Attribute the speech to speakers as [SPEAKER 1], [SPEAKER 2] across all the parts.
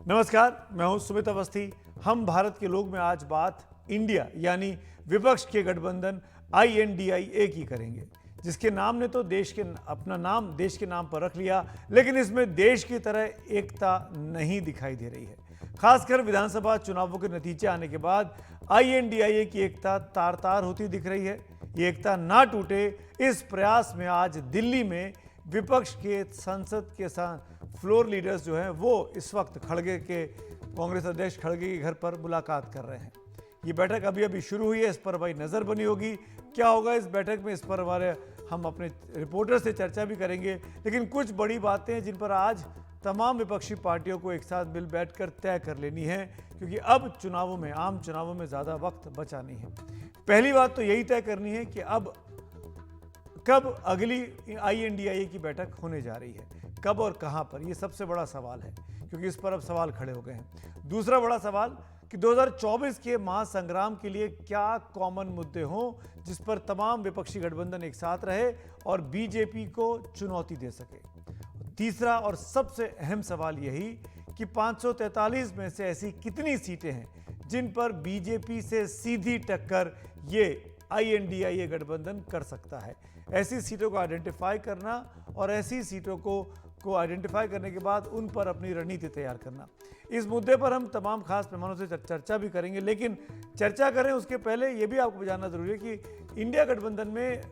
[SPEAKER 1] नमस्कार, मैं हूं सुमित अवस्थी। हम भारत के लोग में आज बात इंडिया यानी विपक्ष के गठबंधन INDIA की करेंगे, जिसके नाम ने तो अपना नाम देश के नाम पर रख लिया, लेकिन इसमें देश की तरह एकता नहीं दिखाई दे रही है। खासकर विधानसभा चुनावों के नतीजे आने के बाद INDIA की एकता तार तार होती दिख रही है। ये एकता ना टूटे, इस प्रयास में आज दिल्ली में विपक्ष के संसद के फ्लोर लीडर्स जो हैं वो इस वक्त खड़गे के कांग्रेस अध्यक्ष खड़गे के घर पर मुलाकात कर रहे हैं। ये बैठक अभी अभी शुरू हुई है, इस पर भाई नज़र बनी होगी। क्या होगा इस बैठक में, इस पर हम अपने रिपोर्टर से चर्चा भी करेंगे। लेकिन कुछ बड़ी बातें हैं जिन पर आज तमाम विपक्षी पार्टियों को एक साथ मिल बैठकर तय कर लेनी है, क्योंकि अब चुनावों में, आम चुनावों में ज़्यादा वक्त बचा नहीं है। पहली बात तो यही तय करनी है कि अब कब अगली INDIA की बैठक होने जा रही है, कब और कहां पर, यह सबसे बड़ा सवाल है, क्योंकि इस पर अब सवाल खड़े हो गए हैं। दूसरा बड़ा सवाल कि 2024 के महासंग्राम के लिए क्या कॉमन मुद्दे हों जिस पर तमाम विपक्षी गठबंधन एक साथ रहे और बीजेपी को चुनौती दे सके। तीसरा और सबसे अहम सवाल यही कि 543 में से ऐसी कितनी सीटें हैं जिन पर बीजेपी से सीधी टक्कर ये INDIA गठबंधन कर सकता है। ऐसी सीटों को आइडेंटिफाई करना और ऐसी सीटों को आइडेंटिफाई करने के बाद उन पर अपनी रणनीति तैयार करना। इस मुद्दे पर हम तमाम खास मेहमानों से चर्चा भी करेंगे, लेकिन चर्चा करें उसके पहले ये भी आपको जानना जरूरी है कि इंडिया गठबंधन में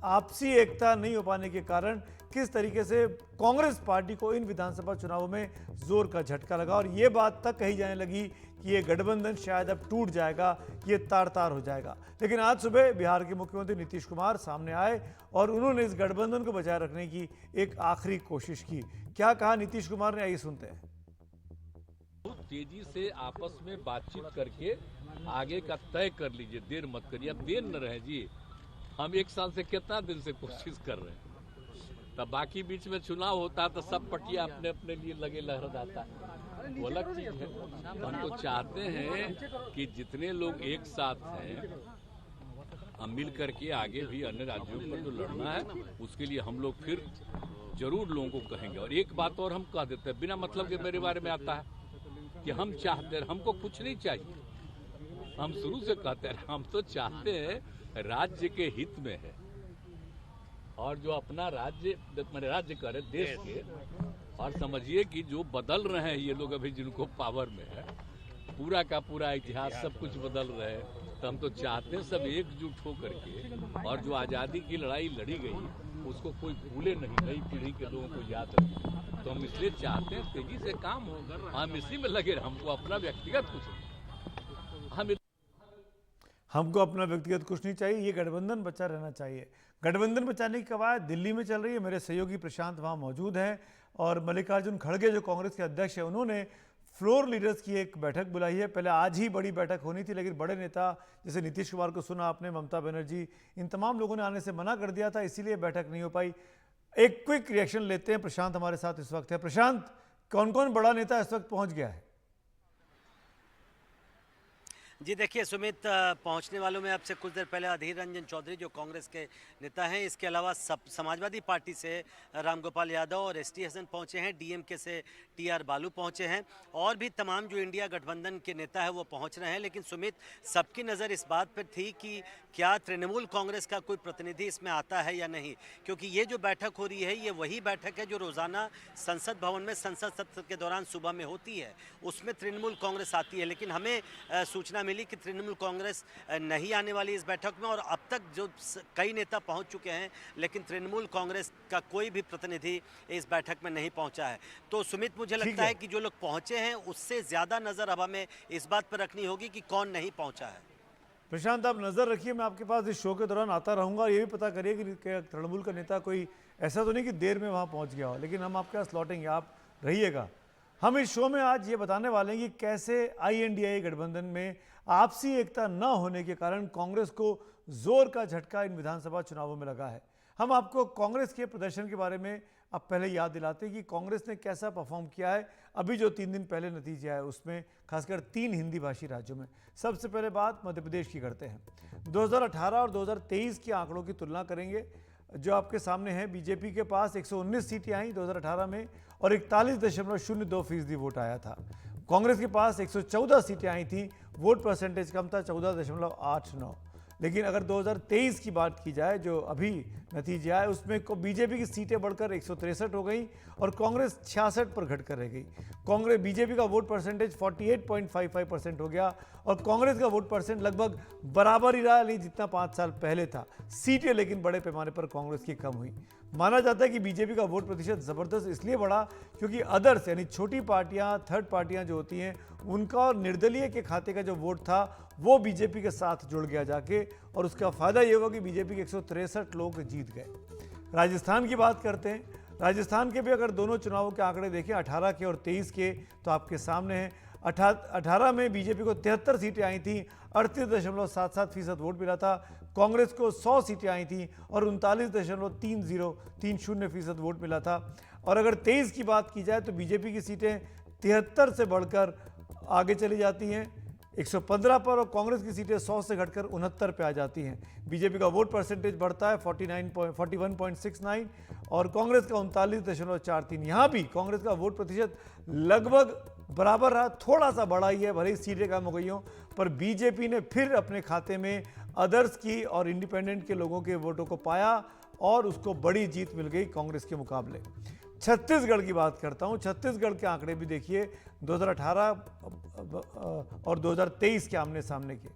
[SPEAKER 1] आपसी एकता नहीं हो पाने के कारण किस तरीके से कांग्रेस पार्टी को इन विधानसभा चुनावों में जोर का झटका लगा और ये बात तक कही जाने लगी कि ये गठबंधन शायद अब टूट जाएगा, ये तार तार हो जाएगा। लेकिन आज सुबह बिहार के मुख्यमंत्री नीतीश कुमार सामने आए और उन्होंने इस गठबंधन को बचाए रखने की एक आखिरी कोशिश की। क्या कहा नीतीश कुमार ने, आइए सुनते हैं।
[SPEAKER 2] तेजी से आपस में बातचीत करके आगे का तय कर लीजिए, देर मत करिए। अब देर न रहे जी, हम एक साल से कितना दिन से कोशिश कर रहे हैं, तब बाकी बीच में चुनाव होता है तो सब पटिया अपने अपने लिए लगे लहर जाता है, वो अलग चीज है। हम तो चाहते हैं कि जितने लोग एक साथ हैं हम मिल करके आगे भी अन्य राज्यों पर जो लड़ना है उसके लिए हम लोग फिर जरूर लोगों को कहेंगे। और एक बात और हम कह देते हैं, बिना मतलब के मेरे बारे में आता है कि हम चाहते हैं, हमको कुछ नहीं चाहिए। हम शुरू से कहते हैं हम तो चाहते हैं राज्य के हित में है और जो अपना राज्य करे देश के। और समझिए कि जो बदल रहे हैं ये लोग अभी जिनको पावर में है, पूरा का पूरा इतिहास सब कुछ बदल रहे हैं, तो हम तो चाहते हैं सब एकजुट हो करके और जो आज़ादी की लड़ाई लड़ी गई उसको कोई भूले नहीं, नई पीढ़ी के लोगों को याद रखे। तो हम इसलिए चाहते हैं तेजी से काम हो, हम इसी में लगे, हमको अपना व्यक्तिगत कुछ नहीं,
[SPEAKER 1] हमको अपना व्यक्तिगत कुछ नहीं चाहिए, ये गठबंधन बचा रहना चाहिए। गठबंधन बचाने की कवायद दिल्ली में चल रही है। मेरे सहयोगी प्रशांत वहाँ मौजूद हैं और मल्लिकार्जुन खड़गे जो कांग्रेस के अध्यक्ष हैं उन्होंने फ्लोर लीडर्स की एक बैठक बुलाई है। पहले आज ही बड़ी बैठक होनी थी, लेकिन बड़े नेता जैसे नीतीश कुमार को सुना आपने, ममता बनर्जी, इन तमाम लोगों ने आने से मना कर दिया था, इसीलिए बैठक नहीं हो पाई। एक क्विक रिएक्शन लेते हैं। प्रशांत हमारे साथ इस वक्त है। प्रशांत, कौन कौन बड़ा नेता इस वक्त पहुंच गया है?
[SPEAKER 3] जी देखिए सुमित, पहुंचने वालों में आपसे कुछ देर पहले अधीर रंजन चौधरी जो कांग्रेस के नेता हैं, इसके अलावा समाजवादी पार्टी से रामगोपाल यादव और ST हसन पहुंचे हैं, DMK से TR बालू पहुंचे हैं और भी तमाम जो इंडिया गठबंधन के नेता है वो पहुंच रहे हैं। लेकिन सुमित, सबकी नज़र इस बात पर थी कि क्या तृणमूल कांग्रेस का कोई प्रतिनिधि इसमें आता है या नहीं, क्योंकि ये जो बैठक हो रही है ये वही बैठक है जो रोज़ाना संसद भवन में संसद सत्र के दौरान सुबह में होती है, उसमें तृणमूल कांग्रेस आती है। लेकिन हमें सूचना मिली कि तृणमूल कांग्रेस नहीं आने वाली इस बैठक में और अब तक जो कई नेता पहुंच चुके हैं, लेकिन तृणमूल कांग्रेस का कोई भी प्रतिनिधि इस बैठक में नहीं पहुंचा है। तो सुमित, मुझे लगता है कि जो लोग पहुंचे हैं उससे ज़्यादा नज़र अब हमें इस बात पर रखनी होगी कि कौन नहीं पहुंचा है।
[SPEAKER 1] प्रशांत, आप नज़र रखिए, मैं आपके पास इस शो के दौरान आता रहूँगा। ये भी पता करिए कि तृणमूल का नेता कोई ऐसा तो नहीं कि देर में वहाँ पहुँच गया हो, लेकिन हम आपके पास लौटेंगे, आप रहिएगा। हम इस शो में आज ये बताने वाले हैं कि कैसे INDIA गठबंधन में आपसी एकता न होने के कारण कांग्रेस को जोर का झटका इन विधानसभा चुनावों में लगा है। हम आपको कांग्रेस के प्रदर्शन के बारे में अब पहले याद दिलाते हैं कि कांग्रेस ने कैसा परफॉर्म किया है अभी जो 3 दिन पहले नतीजे आए उसमें, खासकर 3 हिंदी भाषी राज्यों में। सबसे पहले बात मध्य प्रदेश की करते हैं। 2018 और 2023 के आंकड़ों की तुलना करेंगे। जो आपके सामने है, बीजेपी के पास 119 सीटें आई 2018 में और 41.02% वोट आया था। कांग्रेस के पास 114 सीटें आई थी, वोट परसेंटेज कम था 14.89। लेकिन अगर 2023 की बात की जाए, जो अभी नतीजे आए, उसमें बीजेपी की सीटें बढ़कर 163 हो गई और कांग्रेस 66 पर घट कर रह गई। बीजेपी का वोट परसेंटेज 48.55% हो गया और कांग्रेस का वोट परसेंट लगभग बराबर ही रहा, नहीं जितना 5 साल पहले था। सीटें लेकिन बड़े पैमाने पर कांग्रेस की कम हुई। माना जाता है कि बीजेपी का वोट प्रतिशत जबरदस्त इसलिए बढ़ा क्योंकि अदर्स यानी छोटी पार्टियां, थर्ड पार्टियां जो होती हैं, उनका और निर्दलीय के खाते का जो वोट था वो बीजेपी के साथ जुड़ गया जाके, और उसका फायदा ये हुआ कि बीजेपी के 163 लोग जीत गए। राजस्थान की बात करते हैं। राजस्थान के भी अगर दोनों चुनावों के आंकड़े देखें, 18 के और 23 के, तो आपके सामने हैं। 18 में बीजेपी को 73 सीटें आई थी, 38.77% वोट मिला था। कांग्रेस को 100 सीटें आई थी और 39.30% वोट मिला था। और अगर 23 की बात की जाए तो बीजेपी की सीटें 73 से बढ़कर आगे चली जाती हैं 115 पर, और कांग्रेस की सीटें 100 से घटकर 69 पे आ जाती हैं। बीजेपी का वोट परसेंटेज बढ़ता है 41.69 और कांग्रेस का 39.43। यहाँ भी कांग्रेस का वोट प्रतिशत लगभग बराबर रहा, थोड़ा सा बढ़ा ही है, भले ही सीटें कम हो गई हों, पर बीजेपी ने फिर अपने खाते में अदर्स की और इंडिपेंडेंट के लोगों के वोटों को पाया और उसको बड़ी जीत मिल गई कांग्रेस के मुकाबले। छत्तीसगढ़ की बात करता हूं। छत्तीसगढ़ के आंकड़े भी देखिए, 2018 और 2023 के आमने सामने के।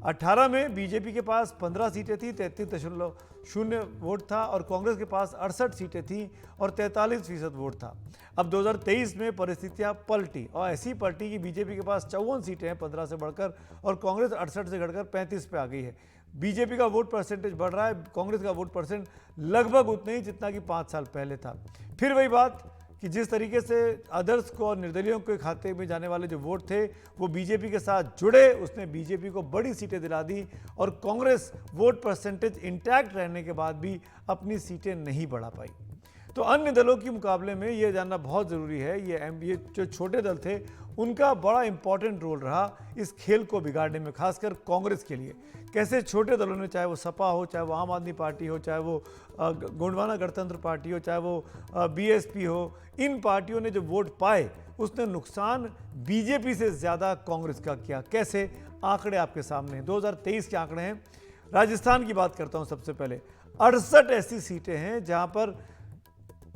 [SPEAKER 1] 18 में बीजेपी के पास 15 सीटें थी, 33.0 वोट था, और कांग्रेस के पास 68 सीटें थी और 43% वोट था। अब 2023 में परिस्थितियां पलटी और ऐसी पलटी कि बीजेपी के पास 54 सीटें हैं 15 से बढ़कर, और कांग्रेस 68 से घटकर 35 पे आ गई है। बीजेपी का वोट परसेंटेज बढ़ रहा है, कांग्रेस का वोट परसेंट लगभग उतना ही जितना कि 5 साल पहले था। फिर वही बात कि जिस तरीके से अदर्स को और निर्दलियों के खाते में जाने वाले जो वोट थे वो बीजेपी के साथ जुड़े, उसने बीजेपी को बड़ी सीटें दिला दी, और कांग्रेस वोट परसेंटेज इंटैक्ट रहने के बाद भी अपनी सीटें नहीं बढ़ा पाई। तो अन्य दलों के मुकाबले में ये जानना बहुत ज़रूरी है, ये जो छोटे दल थे उनका बड़ा इंपॉर्टेंट रोल रहा इस खेल को बिगाड़ने में, खासकर कांग्रेस के लिए। कैसे छोटे दलों ने, चाहे वो सपा हो, चाहे वो आम आदमी पार्टी हो, चाहे वो गोंडवाना गणतंत्र पार्टी हो, चाहे वो बीएसपी हो, इन पार्टियों ने जो वोट पाए उसने नुकसान बीजेपी से ज़्यादा कांग्रेस का किया। कैसे? आंकड़े आपके सामने हैं, 2023 के आंकड़े हैं। राजस्थान की बात करता हूँ सबसे पहले। 68 ऐसी सीटें हैं जहाँ पर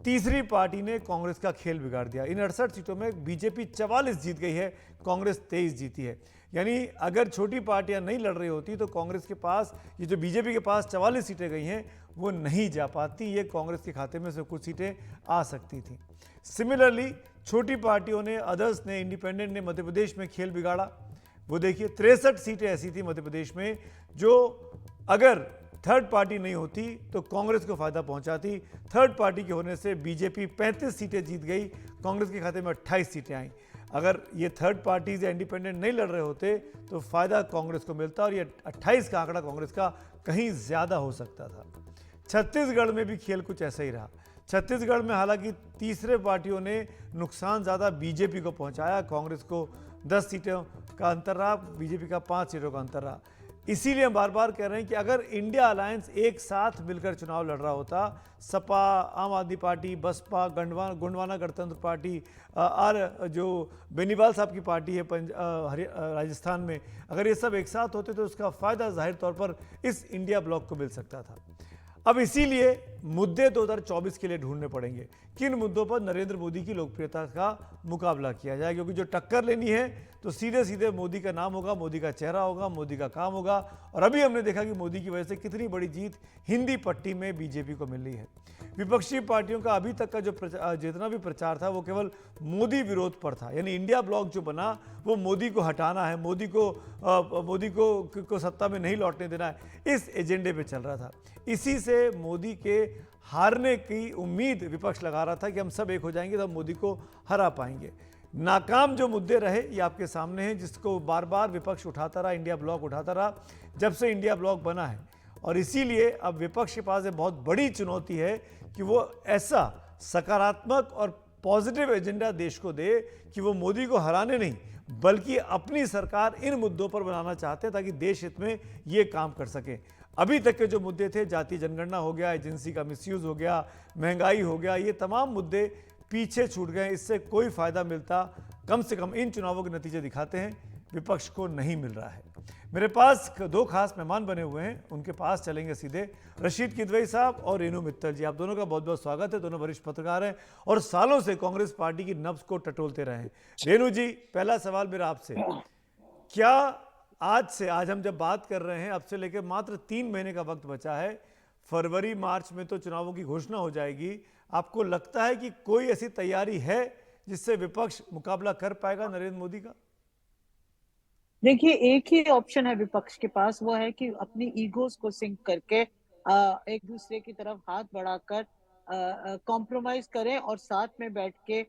[SPEAKER 1] तीसरी पार्टी ने कांग्रेस का खेल बिगाड़ दिया। इन 68 सीटों में बीजेपी 44 जीत गई है, कांग्रेस 23 जीती है। यानी अगर छोटी पार्टियां नहीं लड़ रही होती तो कांग्रेस के पास, ये जो बीजेपी के पास 44 सीटें गई हैं, वो नहीं जा पाती, ये कांग्रेस के खाते में से कुछ सीटें आ सकती थी। सिमिलरली छोटी पार्टियों ने, अदर्स ने, इंडिपेंडेंट ने मध्य प्रदेश में खेल बिगाड़ा। वो देखिए 63 सीटें ऐसी थी मध्य प्रदेश में जो अगर थर्ड पार्टी नहीं होती तो कांग्रेस को फायदा पहुंचाती। थर्ड पार्टी के होने से बीजेपी 35 सीटें जीत गई, कांग्रेस के खाते में 28 सीटें आई। अगर ये थर्ड पार्टीज या इंडिपेंडेंट नहीं लड़ रहे होते तो फायदा कांग्रेस को मिलता और ये 28 का आंकड़ा कांग्रेस का कहीं ज्यादा हो सकता था। छत्तीसगढ़ में भी खेल कुछ ऐसा ही रहा। छत्तीसगढ़ में हालांकि तीसरे पार्टियों ने नुकसान ज़्यादा बीजेपी को पहुंचाया, कांग्रेस को 10 सीटों का अंतर रहा, बीजेपी का 5 सीटों का अंतर रहा। इसीलिए हम बार बार कह रहे हैं कि अगर इंडिया अलायंस एक साथ मिलकर चुनाव लड़ रहा होता, सपा, आम आदमी पार्टी, बसपा, गोंडवाना गणतंत्र पार्टी और जो बेनीवाल साहब की पार्टी है राजस्थान में, अगर ये सब एक साथ होते तो उसका फ़ायदा जाहिर तौर पर इस इंडिया ब्लॉक को मिल सकता था। अब इसीलिए मुद्दे 2024 के लिए ढूंढने पड़ेंगे, किन मुद्दों पर नरेंद्र मोदी की लोकप्रियता का मुकाबला किया जाए, क्योंकि जो टक्कर लेनी है तो सीधे सीधे मोदी का नाम होगा, मोदी का चेहरा होगा, मोदी का काम होगा। और अभी हमने देखा कि मोदी की वजह से कितनी बड़ी जीत हिंदी पट्टी में बीजेपी को मिल रही है। विपक्षी पार्टियों का अभी तक का जो जितना भी प्रचार था वो केवल मोदी विरोध पर था, यानी इंडिया ब्लॉक जो बना वो मोदी को हटाना है, मोदी को सत्ता में नहीं लौटने देना है, इस एजेंडे पे चल रहा था। इसी से मोदी के हारने की उम्मीद विपक्ष लगा रहा था कि हम सब एक हो जाएंगे तो हम मोदी को हरा पाएंगे। नाकाम जो मुद्दे रहे ये आपके सामने हैं, जिसको बार बार विपक्ष उठाता रहा, इंडिया ब्लॉक उठाता रहा जब से इंडिया ब्लॉक बना है। और इसीलिए अब विपक्ष के पास एक बहुत बड़ी चुनौती है कि वो ऐसा सकारात्मक और पॉजिटिव एजेंडा देश को दे कि वो मोदी को हराने नहीं बल्कि अपनी सरकार इन मुद्दों पर बनाना चाहते हैं ताकि देश हित में ये काम कर सके। अभी तक के जो मुद्दे थे, जाति जनगणना हो गया, एजेंसी का मिसयूज हो गया, महंगाई हो गया, ये तमाम मुद्दे पीछे छूट गए। इससे कोई फायदा मिलता, कम से कम इन चुनावों के नतीजे दिखाते हैं, विपक्ष को नहीं मिल रहा है। मेरे पास दो खास मेहमान बने हुए हैं, उनके पास चलेंगे सीधे। रशीद किदवई साहब और रेणु मित्तल जी, आप दोनों का बहुत बहुत स्वागत है। दोनों वरिष्ठ पत्रकार हैं और सालों से कांग्रेस पार्टी की नब्ज को टटोलते रहे हैं। रेणु जी, पहला सवाल मेरा आपसे, क्या आज हम जब बात कर रहे हैं, अब से लेकर मात्र 3 महीने का वक्त बचा है, फरवरी मार्च में तो चुनावों की घोषणा हो जाएगी, आपको लगता है कि कोई ऐसी तैयारी है जिससे विपक्ष मुकाबला कर पाएगा नरेंद्र मोदी का?
[SPEAKER 4] देखिए, एक ही ऑप्शन है विपक्ष के पास, वो है कि अपनी ईगोस को सिंक करके एक दूसरे की तरफ हाथ बढ़ाकर कॉम्प्रोमाइज करें और साथ में बैठ के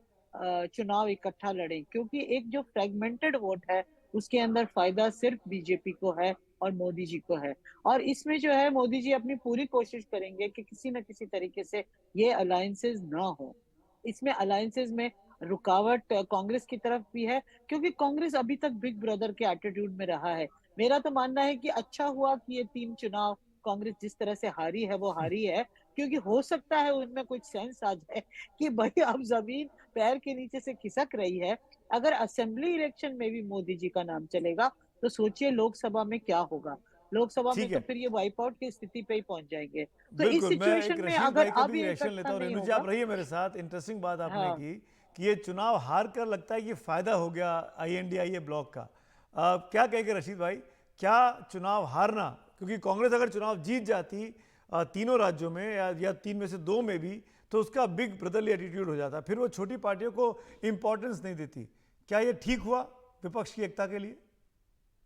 [SPEAKER 4] चुनाव इकट्ठा लड़ें। क्योंकि एक जो फ्रेगमेंटेड वोट है उसके अंदर फायदा सिर्फ बीजेपी को है और मोदी जी को है। और इसमें जो है मोदी जी अपनी पूरी कोशिश करेंगे कि किसी न किसी तरीके से ये अलायंसेस ना हो। इसमें अलायंसेस में रुकावट कांग्रेस की तरफ भी है, क्योंकि कांग्रेस अभी तक बिग ब्रदर के एटीट्यूड में रहा है। मेरा तो मानना है कि अच्छा हुआ कि ये 3 चुनाव कांग्रेस जिस तरह से हारी है वो हारी है, क्योंकि हो सकता है उनमें कुछ सेंस आ जाए कि भाई अब जमीन पैर के नीचे से खिसक रही है। अगर असेंबली इलेक्शन में भी मोदी जी का नाम चलेगा तो सोचिए लोकसभा में क्या होगा। लोकसभा में
[SPEAKER 1] ठीक
[SPEAKER 4] तो
[SPEAKER 1] है,
[SPEAKER 4] फिर ये वाइप आउट की स्थिति पे ही पहुंच जाएंगे। तो इस
[SPEAKER 1] बिल्कुल। मैं एक
[SPEAKER 4] सिचुएशन में
[SPEAKER 1] रशीद
[SPEAKER 4] अगर
[SPEAKER 1] भाई का
[SPEAKER 4] अब
[SPEAKER 1] भी
[SPEAKER 4] ये
[SPEAKER 1] रिएक्शन
[SPEAKER 4] इकट्ठा
[SPEAKER 1] लेता हूँ।
[SPEAKER 4] नहीं
[SPEAKER 1] रेणु जी,
[SPEAKER 4] होगा।
[SPEAKER 1] आप रहिए मेरे साथ। इंटरेस्टिंग बात आपने
[SPEAKER 4] हाँ।
[SPEAKER 1] की कि ये चुनाव हार कर लगता है कि फायदा हो गया आईएनडीआईए ब्लॉक का। क्या कहेंगे रशीद भाई, क्या चुनाव हारना, क्योंकि कांग्रेस अगर चुनाव जीत जाती तीनों राज्यों में या 3 में से 2 में भी, तो उसका बिग ब्रदरली एटीट्यूड हो जाता, फिर वो छोटी पार्टियों को इंपॉर्टेंस नहीं देती। क्या ये ठीक हुआ विपक्ष की एकता के लिए?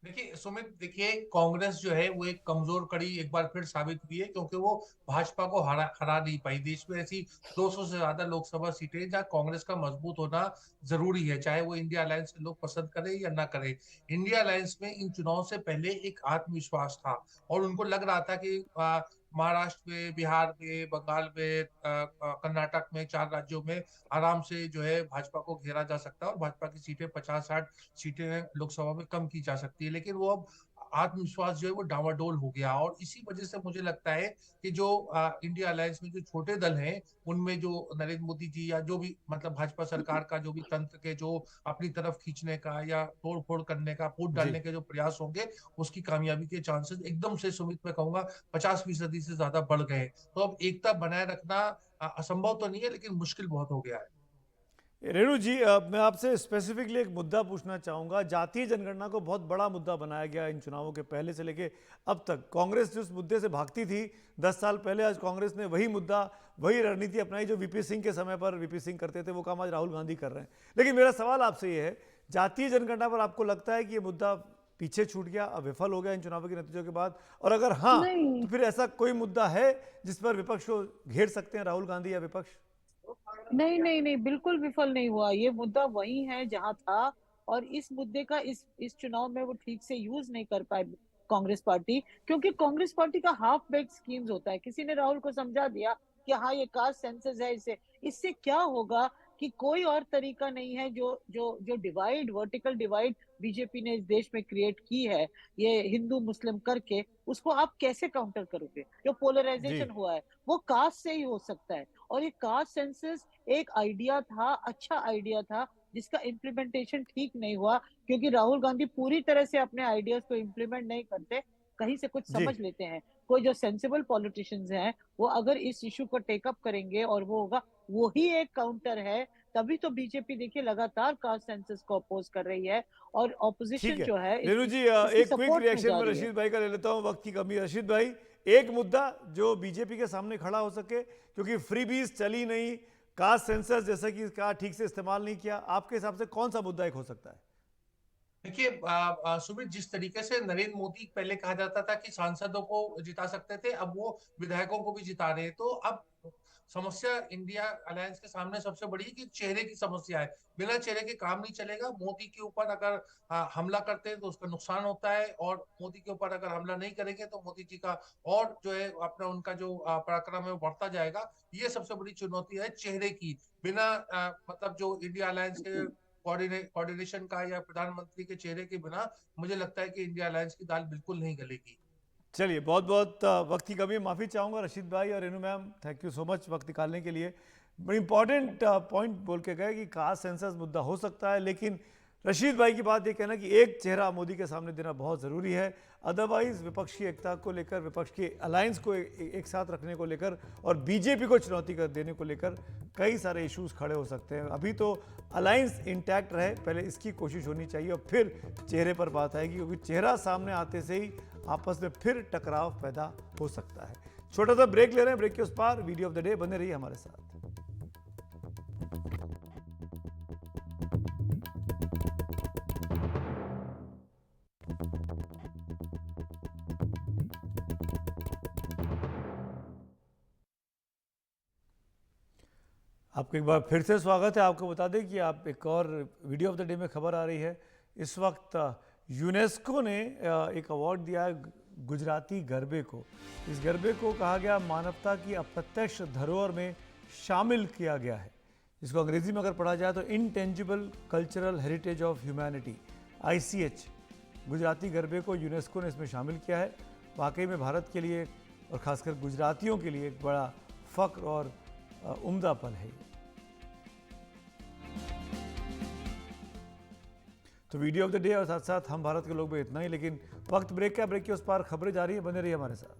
[SPEAKER 5] देखिए सुमित, देखिए कांग्रेस जो है वो एक कमजोर कड़ी एक बार फिर साबित हुई है, क्योंकि वो भाजपा को हरा नहीं पाई। देश में ऐसी 200 से ज्यादा लोकसभा सीटें जहां कांग्रेस का मजबूत होना जरूरी है, चाहे वो इंडिया अलायंस के लोग पसंद करें या ना करें। इंडिया अलायंस में इन चुनाव से पहले एक आत्मविश्वास था और उनको लग रहा था कि महाराष्ट्र में, बिहार में, बंगाल में, कर्नाटक में, 4 राज्यों में आराम से जो है भाजपा को घेरा जा सकता है और भाजपा की सीटें 50-60 सीटें लोकसभा में कम की जा सकती है। लेकिन वो अब आत्मविश्वास जो है वो डावाडोल हो गया और इसी वजह से मुझे लगता है कि जो इंडिया अलायंस में जो छोटे दल हैं उनमें जो नरेंद्र मोदी जी या जो भी मतलब भाजपा सरकार का जो भी तंत्र के जो अपनी तरफ खींचने का या तोड़ फोड़ करने का, फूट
[SPEAKER 1] जी,
[SPEAKER 5] डालने के जो प्रयास होंगे, उसकी कामयाबी के चांसेस एकदम से सुमित मैं कहूंगा 50% से ज्यादा बढ़ गए। तो अब एकता बनाए रखना असंभव तो नहीं है, लेकिन मुश्किल बहुत हो गया है।
[SPEAKER 1] रेणु जी, मैं आपसे स्पेसिफिकली एक मुद्दा पूछना चाहूँगा। जातीय जनगणना को बहुत बड़ा मुद्दा बनाया गया इन चुनावों के पहले से लेके अब तक। कांग्रेस जिस मुद्दे से भागती थी 10 साल पहले, आज कांग्रेस ने वही मुद्दा, वही रणनीति अपनाई जो वीपी सिंह के समय पर वीपी सिंह करते थे, वो काम आज राहुल गांधी कर रहे हैं। लेकिन मेरा सवाल आपसे ये है, जातीय जनगणना पर आपको लगता है कि ये मुद्दा पीछे छूट गया, अब विफल हो गया इन चुनावों के नतीजों के बाद? और अगर हाँ,
[SPEAKER 4] नहीं
[SPEAKER 1] तो फिर ऐसा कोई मुद्दा है जिस पर विपक्ष को घेर सकते हैं राहुल गांधी या विपक्ष?
[SPEAKER 4] नहीं नहीं नहीं, बिल्कुल विफल नहीं हुआ। ये मुद्दा वही है जहां था, और इस मुद्दे का इस चुनाव में वो ठीक से यूज नहीं कर पाए कांग्रेस पार्टी। क्योंकि कांग्रेस पार्टी का हाफ बेक्ड स्कीम्स होता है। किसी ने राहुल को समझा दिया कि हाँ ये कास्ट सेंसस है, इससे इससे क्या होगा कि कोई और तरीका नहीं है। जो जो जो डिवाइड, वर्टिकल डिवाइड बीजेपी ने इस देश में क्रिएट की है, ये हिंदू मुस्लिम करके, उसको आप कैसे काउंटर करोगे? जो
[SPEAKER 1] जी,
[SPEAKER 4] पोलराइजेशन हुआ है वो कास्ट से ही हो सकता है। और ये कास्ट सेंसस एक आइडिया था, अच्छा आइडिया था, जिसका इम्प्लीमेंटेशन ठीक नहीं हुआ। क्योंकि राहुल गांधी पूरी तरह से अपने आइडियाज को इम्प्लीमेंट नहीं करते, कहीं से कुछ
[SPEAKER 1] जी,
[SPEAKER 4] समझ लेते हैं। कोई जो सेंसिबल पॉलिटिशियंस हैं वो अगर इस इशू को टेकअप करेंगे और वो होगा, वो ही एक काउंटर है। तभी तो बीजेपी देखिए लगातार कास्ट सेंसस को अपोज कर रही है, और
[SPEAKER 1] ठीक
[SPEAKER 4] ऑपोजिशन
[SPEAKER 1] है।
[SPEAKER 4] जो है
[SPEAKER 1] रेणु जी,
[SPEAKER 4] इसकी
[SPEAKER 1] एक क्विक
[SPEAKER 4] सपोर्ट में
[SPEAKER 1] रिएक्शन
[SPEAKER 4] जा
[SPEAKER 1] में
[SPEAKER 4] रही है।
[SPEAKER 1] रशीद भाई का ले लेता हूं, वक्त की कमी है। रशीद भाई, एक मुद्दा जो बीजेपी के सामने खड़ा हो सके, क्योंकि फ्रीबीज चली नहीं, कास्ट सेंसस जैसा कि इसका ठीक से इस्तेमाल नहीं किया, आपके हिसाब से कौन सा मुद्दा एक हो सकता है?
[SPEAKER 5] देखिए सुमित, जिस तरीके से नरेंद्र मोदी पहले कहा जाता था कि सांसदों को जिता सकते थे, अब वो विधायकों को भी जिता रहे हैं। तो अब समस्या इंडिया अलायंस के सामने सबसे बड़ी है कि चेहरे की समस्या है। बिना चेहरे के काम नहीं चलेगा। मोदी के ऊपर अगर हमला करते हैं तो उसका नुकसान होता है, और मोदी के ऊपर अगर हमला नहीं करेंगे तो मोदी जी का और जो है अपना उनका जो पराक्रम है वो बढ़ता जाएगा। ये सबसे बड़ी चुनौती है चेहरे की। बिना मतलब जो इंडिया अलायंस के कोऑर्डिनेशन का या प्रधानमंत्री के चेहरे के बिना मुझे लगता है कि इंडिया अलायंस की दाल बिल्कुल नहीं गलेगी।
[SPEAKER 1] चलिए, बहुत बहुत वक्त की कमी, माफ़ी चाहूँगा रशीद भाई और Renu ma'am, thank you so much वक्त निकालने के लिए। बड़ी इंपॉर्टेंट पॉइंट बोल के गए कि कास्ट सेंसस मुद्दा हो सकता है, लेकिन रशीद भाई की बात ये कहना कि एक चेहरा मोदी के सामने देना बहुत ज़रूरी है, अदरवाइज विपक्ष की एकता को लेकर, विपक्ष की अलायंस को एक साथ रखने को लेकर और बीजेपी को चुनौती कर देने को लेकर कई सारे इश्यूज खड़े हो सकते हैं। अभी तो अलायंस इंटैक्ट रहे, पहले इसकी कोशिश होनी चाहिए और फिर चेहरे पर बात आएगी, क्योंकि चेहरा सामने आते से ही आपस में फिर टकराव पैदा हो सकता है। छोटा सा ब्रेक ले रहे हैं, ब्रेक के उस पार वीडियो ऑफ द डे, बने रहिए हमारे साथ। आपको एक बार फिर से स्वागत है। आपको बता दें कि आप एक और वीडियो ऑफ द डे में खबर आ रही है। इस वक्त यूनेस्को ने एक अवार्ड दिया है गुजराती गरबे को। इस गरबे को कहा गया मानवता की अप्रत्यक्ष धरोहर में शामिल किया गया है, जिसको अंग्रेजी में अगर पढ़ा जाए तो intangible cultural heritage of humanity, ICH। Gujarati गरबे को यूनेस्को ने इसमें शामिल किया है। वाकई में भारत के लिए और ख़ासकर गुजरातियों के लिए एक बड़ा फ़ख्र और उम्दा पल है। तो वीडियो ऑफ द डे और साथ साथ हम भारत के लोग में इतना ही, लेकिन वक्त ब्रेक का, ब्रेक के उस पार खबरें जा रही है, बने रहिए हमारे साथ।